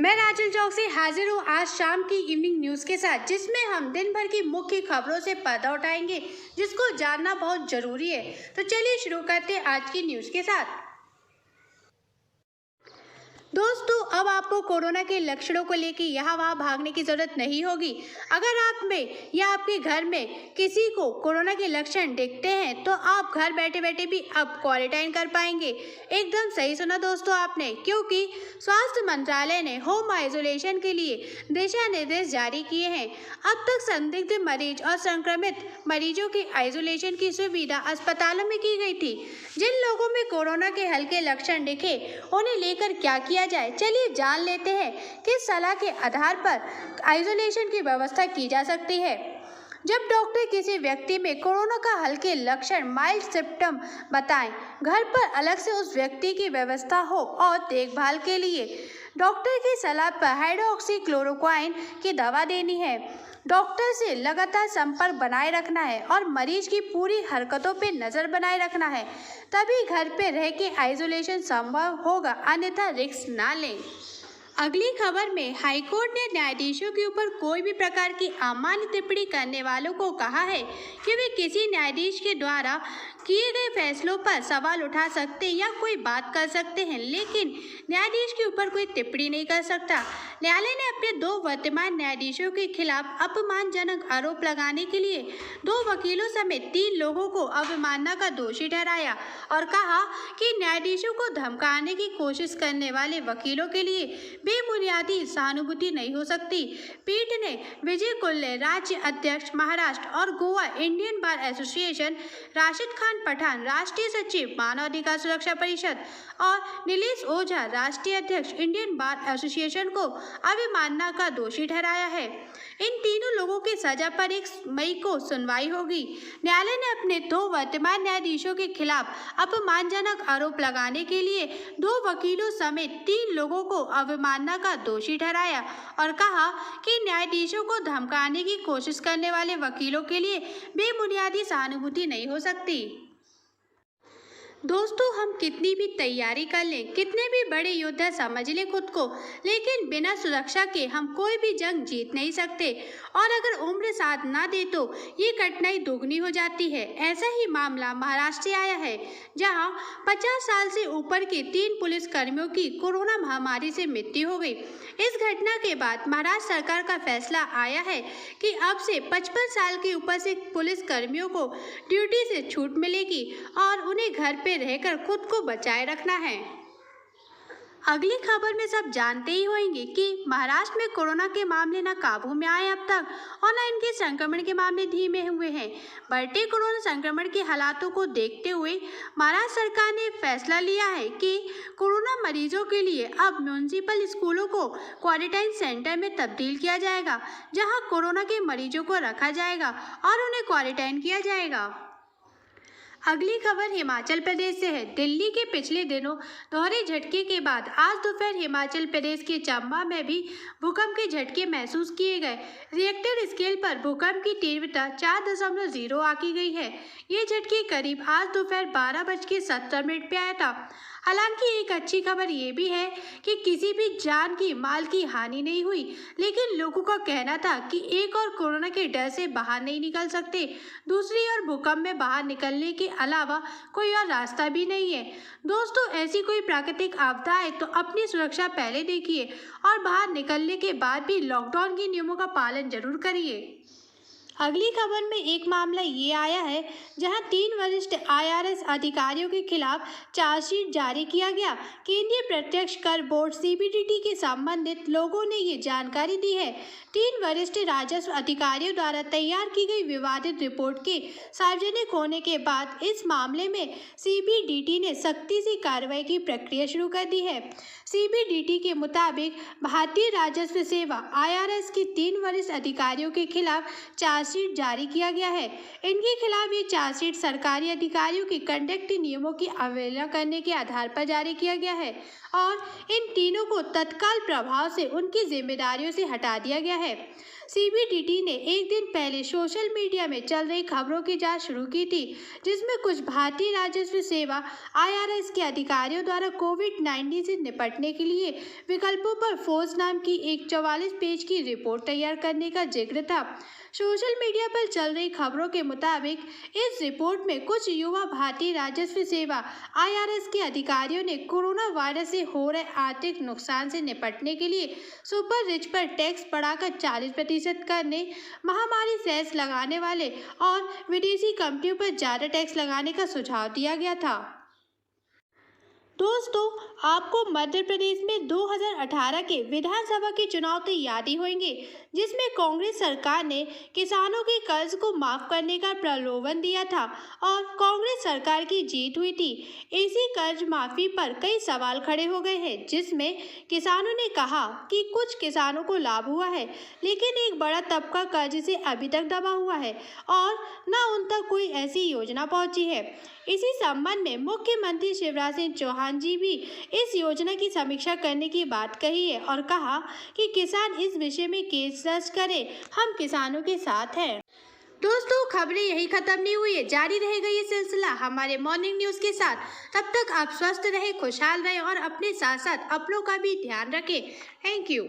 मैं राजल चौक से हाजिर हूँ आज शाम की इवनिंग न्यूज़ के साथ, जिसमें हम दिन भर की मुख्य खबरों से पर्दा उठाएंगे, जिसको जानना बहुत जरूरी है। तो चलिए शुरू करते हैं आज की न्यूज़ के साथ। दोस्तों, अब आपको कोरोना के लक्षणों को लेकर यहाँ वहाँ भागने की जरूरत नहीं होगी। अगर आप में या आपके घर में किसी को कोरोना के लक्षण दिखते हैं तो आप घर बैठे बैठे भी अब क्वारंटाइन कर पाएंगे। एकदम सही सुना दोस्तों आपने, क्योंकि स्वास्थ्य मंत्रालय ने होम आइसोलेशन के लिए दिशा निर्देश जारी किए हैं। अब तक संदिग्ध मरीज और संक्रमित मरीजों के आइसोलेशन की सुविधा अस्पतालों में की गई थी। जिन लोगों में कोरोना के हल्के लक्षण दिखे उन्हें लेकर क्या किया जाए, चलिए जान लेते हैं किस सलाह के आधार पर आइसोलेशन की व्यवस्था की जा सकती है। जब डॉक्टर किसी व्यक्ति में कोरोना का हल्के लक्षण माइल्ड सिम्टम बताएं, घर पर अलग से उस व्यक्ति की व्यवस्था हो और देखभाल के लिए डॉक्टर की सलाह पर हाइड्रोक्सीक्लोरोक्वाइन की दवा देनी है। डॉक्टर से लगातार संपर्क बनाए रखना है और मरीज की पूरी हरकतों पर नजर बनाए रखना है, तभी घर पे रह के आइसोलेशन संभव होगा, अन्यथा रिस्क ना लें। अगली खबर में हाईकोर्ट ने न्यायाधीशों के ऊपर कोई भी प्रकार की अमान्य टिप्पणी करने वालों को कहा है कि वे किसी न्यायाधीश के द्वारा किए गए फैसलों पर सवाल उठा सकते या कोई बात कर सकते हैं, लेकिन न्यायाधीश के ऊपर कोई टिप्पणी नहीं कर सकता। न्यायालय ने अपने 2 वर्तमान न्यायाधीशों के खिलाफ अपमानजनक आरोप लगाने के लिए 2 वकीलों समेत 3 लोगों को अवमानना का दोषी ठहराया और कहा कि न्यायाधीशों को धमकाने की कोशिश करने वाले वकीलों के लिए बेबुनियादी सहानुभूति नहीं हो सकती। पीठ ने विजय कुल्ले, राज्य अध्यक्ष महाराष्ट्र और Goa Indian bar association, Rashid Khan Pathan, राष्ट्रीय सचिव मानव अधिकार सुरक्षा परिषद और नीलेश ओझा, राष्ट्रीय अध्यक्ष इंडियन बार एसोसिएशन को अवमानना का दोषी ठहराया है। इन तीनों लोगों की सजा पर 1 मई को सुनवाई होगी। न्यायालय ने अपने 2 वर्तमान न्यायाधीशों के खिलाफ अपमानजनक आरोप लगाने के लिए 2 वकीलों समेत 3 लोगों को अवमानना का दोषी ठहराया और कहा कि न्यायाधीशों को धमकाने की कोशिश करने वाले वकीलों के लिए बेबुनियादी सहानुभूति नहीं हो सकती। दोस्तों, हम कितनी भी तैयारी कर लें, कितने भी बड़े योद्धा समझ लें खुद को, लेकिन बिना सुरक्षा के हम कोई भी जंग जीत नहीं सकते। और अगर उम्र साथ ना दे तो ये कठिनाई दोगुनी हो जाती है। ऐसा ही मामला महाराष्ट्र से आया है, जहां 50 साल से ऊपर के 3 पुलिस कर्मियों की कोरोना महामारी से मृत्यु हो गई। इस घटना के बाद महाराष्ट्र सरकार का फैसला आया है कि अब से 55 साल के ऊपर से पुलिस कर्मियों को ड्यूटी से छूट मिलेगी और उन्हें घर पे रहकर खुद को बचाए रखना है। अगली खबर में सब जानते ही होंगे कि महाराष्ट्र में कोरोना के मामले न काबू में आए अब तक, और न इनके संक्रमण के मामले धीमे हुए हैं। बढ़ते कोरोना संक्रमण के हालातों को देखते हुए महाराष्ट्र सरकार ने फैसला लिया है कि कोरोना मरीजों के लिए अब म्यूनिसिपल स्कूलों को क्वारंटाइन सेंटर में तब्दील किया जाएगा, जहां कोरोना के मरीजों को रखा जाएगा और उन्हें क्वारंटाइन किया जाएगा। अगली खबर हिमाचल प्रदेश से है। दिल्ली के पिछले दिनों दोहरे झटके के बाद आज दोपहर हिमाचल प्रदेश के चंबा में भी भूकंप के झटके महसूस किए गए। रिएक्टर स्केल पर भूकंप की तीव्रता 4.0 आंकी गई है। ये झटके करीब आज दोपहर 12:70 पे आया था। हालांकि एक अच्छी खबर ये भी है कि किसी भी जान की माल की हानि नहीं हुई, लेकिन लोगों का कहना था कि एक और कोरोना के डर से बाहर नहीं निकल सकते, दूसरी ओर भूकंप में बाहर निकलने के अलावा कोई और रास्ता भी नहीं है। दोस्तों, ऐसी कोई प्राकृतिक आपदा है तो अपनी सुरक्षा पहले देखिए और बाहर निकलने के बाद भी लॉकडाउन के नियमों का पालन जरूर करिए। अगली खबर में एक मामला ये आया है, जहां 3 वरिष्ठ IRS अधिकारियों के खिलाफ चार्जशीट जारी किया गया। केंद्रीय प्रत्यक्ष कर बोर्ड CBDT के संबंधित लोगों ने ये जानकारी दी है। 3 वरिष्ठ राजस्व अधिकारियों द्वारा तैयार की गई विवादित रिपोर्ट के सार्वजनिक होने के बाद इस मामले में CBDT ने सख्ती से कार्रवाई की प्रक्रिया शुरू कर दी है। CBDT के मुताबिक भारतीय राजस्व सेवा IRS के 3 वरिष्ठ अधिकारियों के खिलाफ चार्जशीट जारी किया गया है। इनके खिलाफ ये चार्जशीट सरकारी अधिकारियों के कंडक्ट नियमों की अवहेलना करने के आधार पर जारी किया गया है और इन तीनों को तत्काल प्रभाव से उनकी जिम्मेदारियों से हटा दिया गया है। सीबीडीटी ने एक दिन पहले सोशल मीडिया में चल रही खबरों की जांच शुरू की थी, जिसमें कुछ भारतीय राजस्व सेवा आईआरएस के अधिकारियों द्वारा कोविड-19 से निपटने के लिए विकल्पों पर ठोस नाम की एक 44 पेज की रिपोर्ट तैयार करने का जिक्र था। सोशल मीडिया पर चल रही खबरों के मुताबिक इस रिपोर्ट में कुछ युवा भारतीय राजस्व सेवा आईआरएस के अधिकारियों ने कोरोना वायरस से हो रहे आर्थिक नुकसान से निपटने के लिए सुपर रिच पर टैक्स बढ़ाकर 40% करने, महामारी सेस लगाने वाले और विदेशी कंपनियों पर ज्यादा टैक्स लगाने का सुझाव दिया गया था। दोस्तों, आपको मध्य प्रदेश में 2018 के विधानसभा के चुनाव तो याद ही होंगे, जिसमें कांग्रेस सरकार ने किसानों के कर्ज को माफ करने का प्रलोभन दिया था और कांग्रेस सरकार की जीत हुई थी। इसी कर्ज माफी पर कई सवाल खड़े हो गए हैं, जिसमें किसानों ने कहा कि कुछ किसानों को लाभ हुआ है, लेकिन एक बड़ा तबका कर्ज से अभी तक दबा हुआ है और न उन तक कोई ऐसी योजना पहुंची है। इसी संबंध में मुख्यमंत्री शिवराज सिंह चौहान जी भी इस योजना की समीक्षा करने की बात कही है और कहा कि किसान इस विषय में केस दर्ज करें, हम किसानों के साथ हैं। दोस्तों, खबरें यही खत्म नहीं हुई है, जारी रहेगा ये सिलसिला हमारे मॉर्निंग न्यूज के साथ। तब तक आप स्वस्थ रहें, खुशहाल रहें और अपने साथ साथ अपनों का भी ध्यान रखें। Thank you.